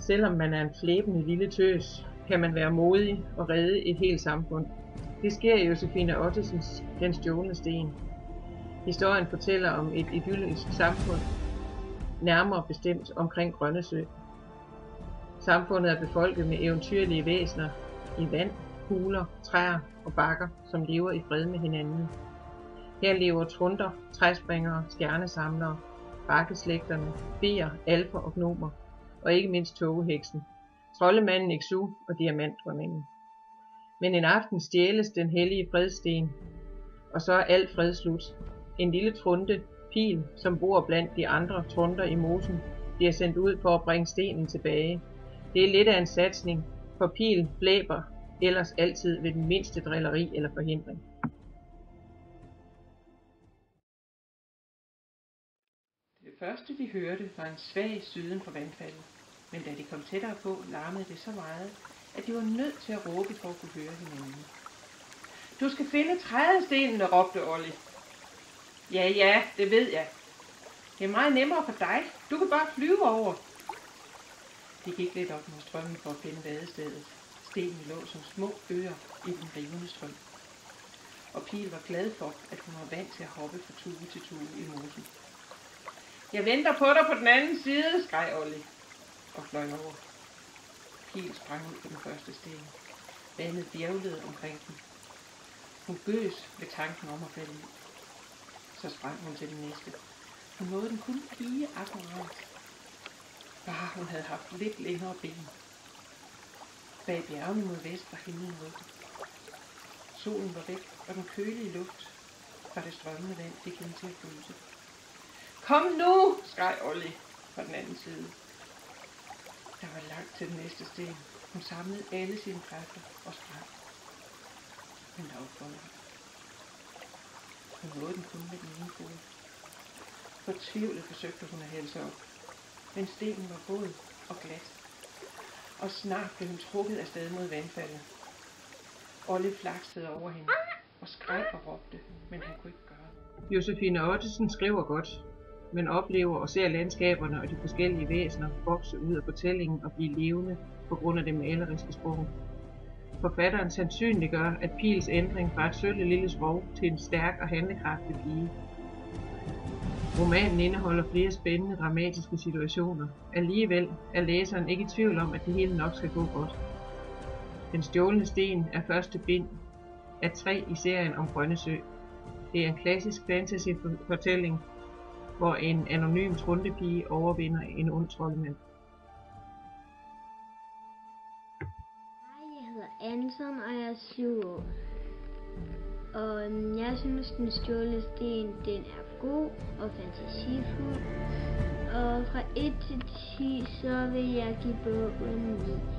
Selvom man er en flæbende lille tøs, kan man være modig og redde et helt samfund. Det sker i Josefine Ottesens Den stjålne sten. Historien fortæller om et idyllisk samfund, nærmere bestemt omkring Grønnesø. Samfundet er befolket med eventyrlige væsener i vand, huler, træer og bakker, som lever i fred med hinanden. Her lever trunder, træspringere, stjernesamlere, bakkeslægterne, feer, alfer og gnomer, og ikke mindst tågeheksen, troldemanden Ixu og diamantdronningen. Men en aften stjæles den hellige fredsten, og så er alt fred slut. En lille trunde, Pil, som bor blandt de andre trunder i mosen, bliver sendt ud for at bringe stenen tilbage. Det er lidt af en satsning, for Pil blæber ellers altid ved den mindste drilleri eller forhindring. Det første de hørte var en svag syden fra vandfaldet, men da de kom tættere på, larmede det så meget, at de var nødt til at råbe for at kunne høre hinanden. Du skal finde trædestenene, råbte Olli. Ja, det ved jeg. Det er meget nemmere for dig. Du kan bare flyve over. De gik lidt op mod strømmen for at finde vadestedet. Stenene lå som små øer i den rivende strøm. Og Pil var glad for, at hun var vant til at hoppe fra tue til tue i mosen. Jeg venter på dig på den anden side, skreg Olli og fløj over. Pil sprang ud på den første sten. Vandet bjævlede omkring den. Hun gøs ved tanken om at falde i. Så sprang hun til den næste. Hun nåede den kun lige akkurat. Bare hun havde haft lidt længere ben. Bag bjergene mod vest var himlen rykket. Solen var væk, og den kølige luft fra det strømmende vand fik hende til at fryse. Kom nu, skreg Olli fra den anden side. Der var langt til den næste sten. Hun samlede alle sine kræfter og sprang. Men der var for langt. Hun nåede den kun med den ene fod. Fortvivlet forsøgte hun at hælde sig op, men stenen var våd og glat, og snart blev hun trukket afsted mod vandfaldet. Olli flaksede over hende og skreg og råbte, men han kunne ikke gøre det. Josefine Ottesen skriver godt, men oplever og ser landskaberne og de forskellige væsener vokse ud af fortællingen og blive levende på grund af det maleriske sprog. Forfatteren sandsynliggør, at Pils ændring fra et sølle lille sprog til en stærk og handlekraftig pige. Romanen indeholder flere spændende, dramatiske situationer. Alligevel er læseren ikke i tvivl om, at det hele nok skal gå godt. Den stjålne sten er første bind af 3 i serien om Grønnesø. Det er en klassisk fantasy-fortælling, hvor en anonym trundepige overvinder en ond troldmand. Jeg hedder Anton, og jeg er 7 år. Og jeg synes, den stjålne sten, den er god og fantasifuld. Og fra 1 til 10, så vil jeg give bogen 9.